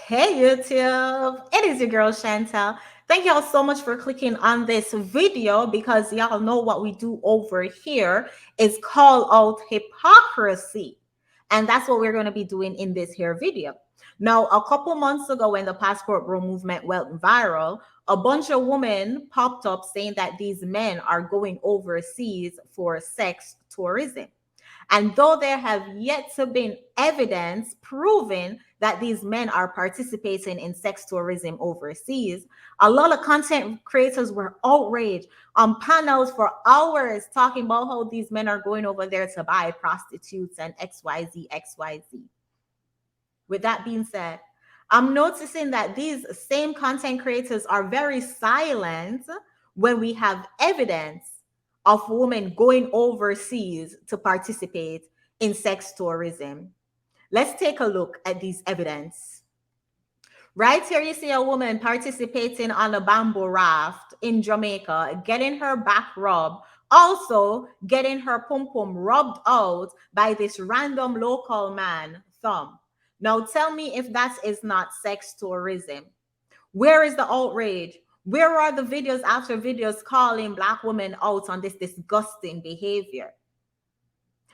Hey YouTube, it is your girl Chantel. Thank y'all so much for clicking on this video because y'all know what we do over here is call out hypocrisy. And that's what we're going to be doing in this here video. Now, a couple months ago when the passport bro movement went viral, a bunch of women popped up saying that these men are going overseas for sex tourism. And though there have yet to be evidence proving that these men are participating in sex tourism overseas, a lot of content creators were outraged on panels for hours talking about how these men are going over there to buy prostitutes and XYZ, XYZ. With that being said, I'm noticing that these same content creators are very silent when we have evidence of women going overseas to participate in sex tourism. Let's take a look at these evidence. Right here, you see a woman participating on a bamboo raft in Jamaica, getting her back rubbed, also getting her pum pum rubbed out by this random local man thumb. Now tell me if that is not sex tourism. Where is the outrage? Where are the videos after videos calling Black women out on this disgusting behavior?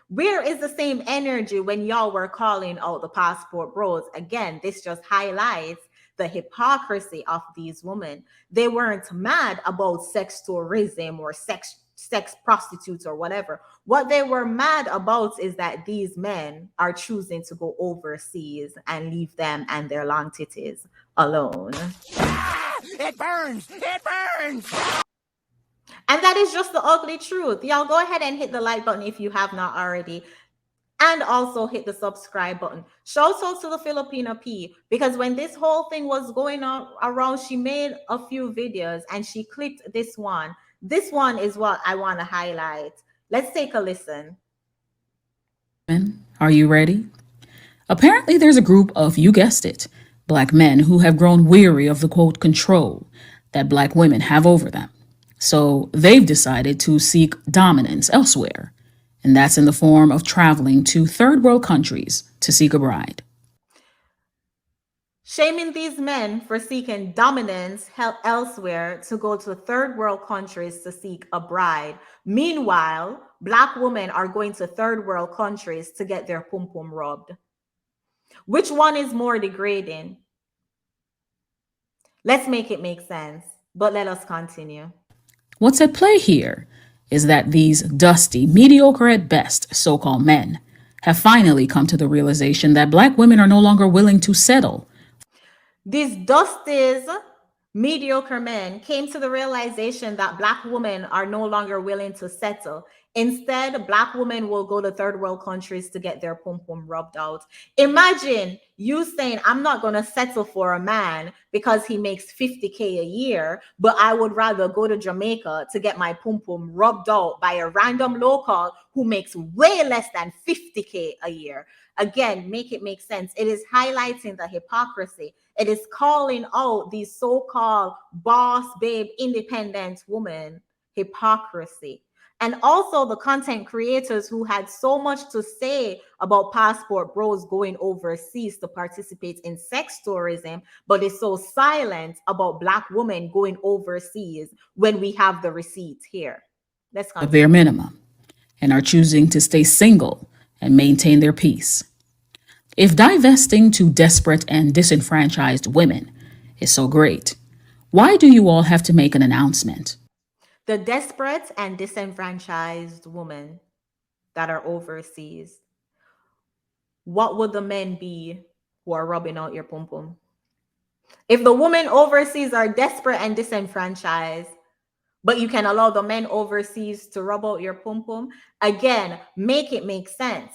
Where is the same energy when y'all were calling out the passport bros? Again, this just highlights the hypocrisy of these women. They weren't mad about sex tourism or sex prostitutes or whatever. What they were mad about is that these men are choosing to go overseas and leave them and their long titties alone. It burns! It burns! And that is just the ugly truth. Y'all go ahead and hit the like button if you have not already. And also hit the subscribe button. Shout out to the Filipino P, because when this whole thing was going on around, she made a few videos and she clicked this one. This one is what I want to highlight. Let's take a listen. Are you ready? Apparently, there's a group of, you guessed it, Black men who have grown weary of the quote control that Black women have over them. So they've decided to seek dominance elsewhere. And that's in the form of traveling to third world countries to seek a bride. Shaming these men for seeking dominance elsewhere to go to third world countries to seek a bride. Meanwhile, Black women are going to third world countries to get their pum pum rubbed. Which one is more degrading? Let's make it make sense, but let us continue. What's at play here is that these dusty, mediocre at best so-called men have finally come to the realization that Black women are no longer willing to settle. These dusty, mediocre men came to the realization that Black women are no longer willing to settle. Instead, Black women will go to third world countries to get their pum pum rubbed out. Imagine you saying, I'm not going to settle for a man because he makes 50K a year, but I would rather go to Jamaica to get my pum pum rubbed out by a random local who makes way less than 50K a year. Again, make it make sense. It is highlighting the hypocrisy. It is calling out these so-called boss babe, independent women, hypocrisy. And also the content creators who had so much to say about passport bros going overseas to participate in sex tourism, but is so silent about Black women going overseas when we have the receipts here. Let's continue. Of their minimum and are choosing to stay single and maintain their peace. If divesting to desperate and disenfranchised women is so great, why do you all have to make an announcement? The desperate and disenfranchised women that are overseas, what would the men be who are rubbing out your pum pum? If the women overseas are desperate and disenfranchised, but you can allow the men overseas to rub out your pum pum, again, make it make sense.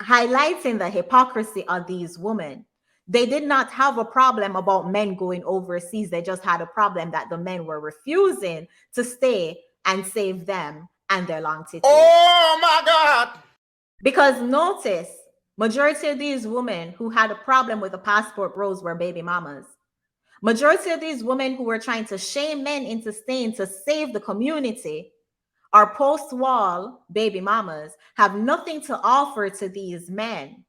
Highlighting the hypocrisy of these women. They did not have a problem about men going overseas. They just had a problem that the men were refusing to stay and save them and their long titties. Oh my God! Because notice, majority of these women who had a problem with the passport bros were baby mamas. Majority of these women who were trying to shame men into staying to save the community are post-wall baby mamas, have nothing to offer to these men.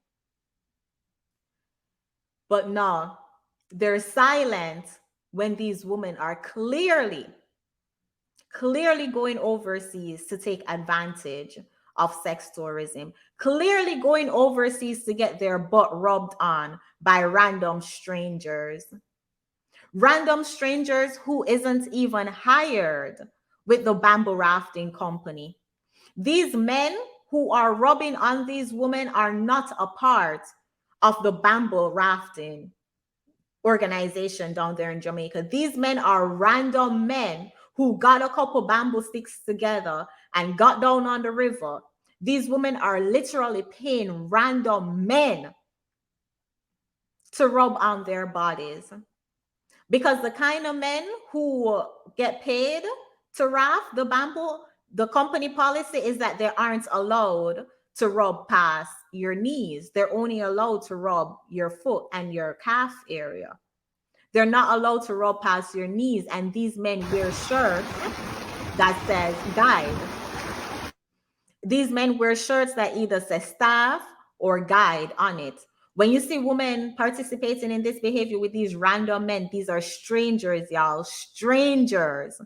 But no, They're silent when these women are clearly going overseas to take advantage of sex tourism, clearly going overseas to get their butt rubbed on by random strangers who isn't even hired with the bamboo rafting company. These men who are rubbing on these women are not a part of the bamboo rafting organization down there in Jamaica. These men are random men who got a couple bamboo sticks together and got down on the river. These women are literally paying random men to rub on their bodies. Because the kind of men who get paid to raft the bamboo, the company policy is that they aren't allowed to rub past your knees. They're only allowed to rub your foot and your calf area. They're not allowed to rub past your knees. And these men wear shirts that says guide. These men wear shirts that either say staff or guide on it. When you see women participating in this behavior with these random men, these are strangers, y'all, strangers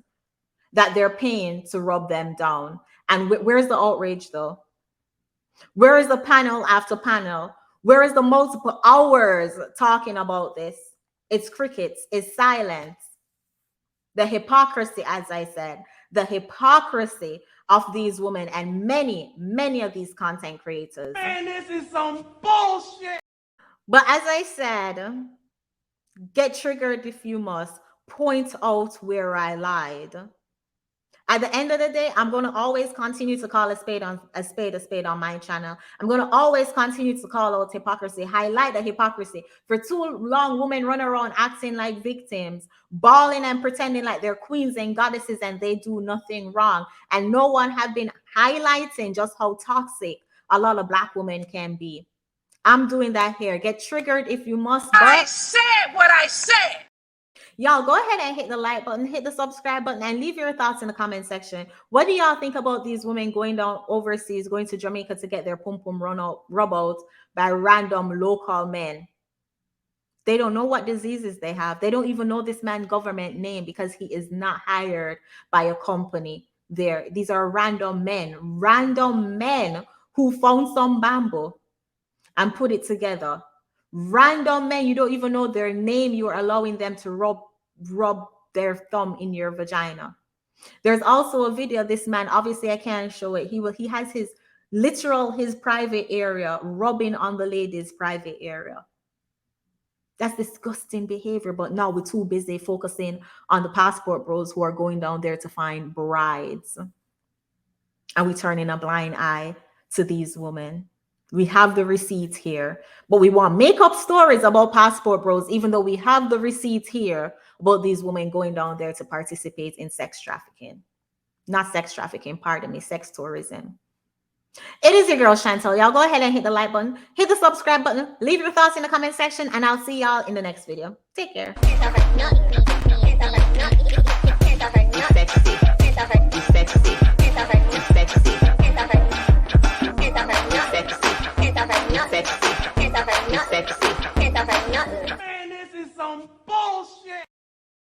that they're paying to rub them down. And where's the outrage though? Where is the panel after panel? Where is the multiple hours talking about this? It's crickets, it's silence. The hypocrisy, as I said, the hypocrisy of these women and many of these content creators. Man, this is some bullshit. But as I said, get triggered if you must. Point out where I lied. At the end of the day, I'm going to always continue to call a spade on my channel. I'm going to always continue to call out hypocrisy, highlight the hypocrisy. For too long, women run around acting like victims, bawling and pretending like they're queens and goddesses and they do nothing wrong. And no one have been highlighting just how toxic a lot of Black women can be. I'm doing that here. Get triggered if you must. I said what I said. Y'all go ahead and hit the like button, hit the subscribe button, and leave your thoughts in the comment section. What do y'all think about these women going down overseas, going to Jamaica to get their pum-pum rub out by random local men? They don't know what diseases they have. They don't even know this man's government name because he is not hired by a company there. These are random men who found some bamboo and put it together. Random men, you don't even know their name. You're allowing them to rub their thumb in your vagina. There's also a video of this man. Obviously, I can't show it. He has his private area rubbing on the lady's private area. That's disgusting behavior. But now we're too busy focusing on the passport bros who are going down there to find brides. And we turning a blind eye to these women. We have the receipts here, but we want to make up stories about passport bros, even though we have the receipts here about these women going down there to participate in sex trafficking. Not sex trafficking, pardon me, sex tourism. It is your girl, Chantel. Y'all go ahead and hit the like button, hit the subscribe button, leave your thoughts in the comment section, and I'll see y'all in the next video. Take care.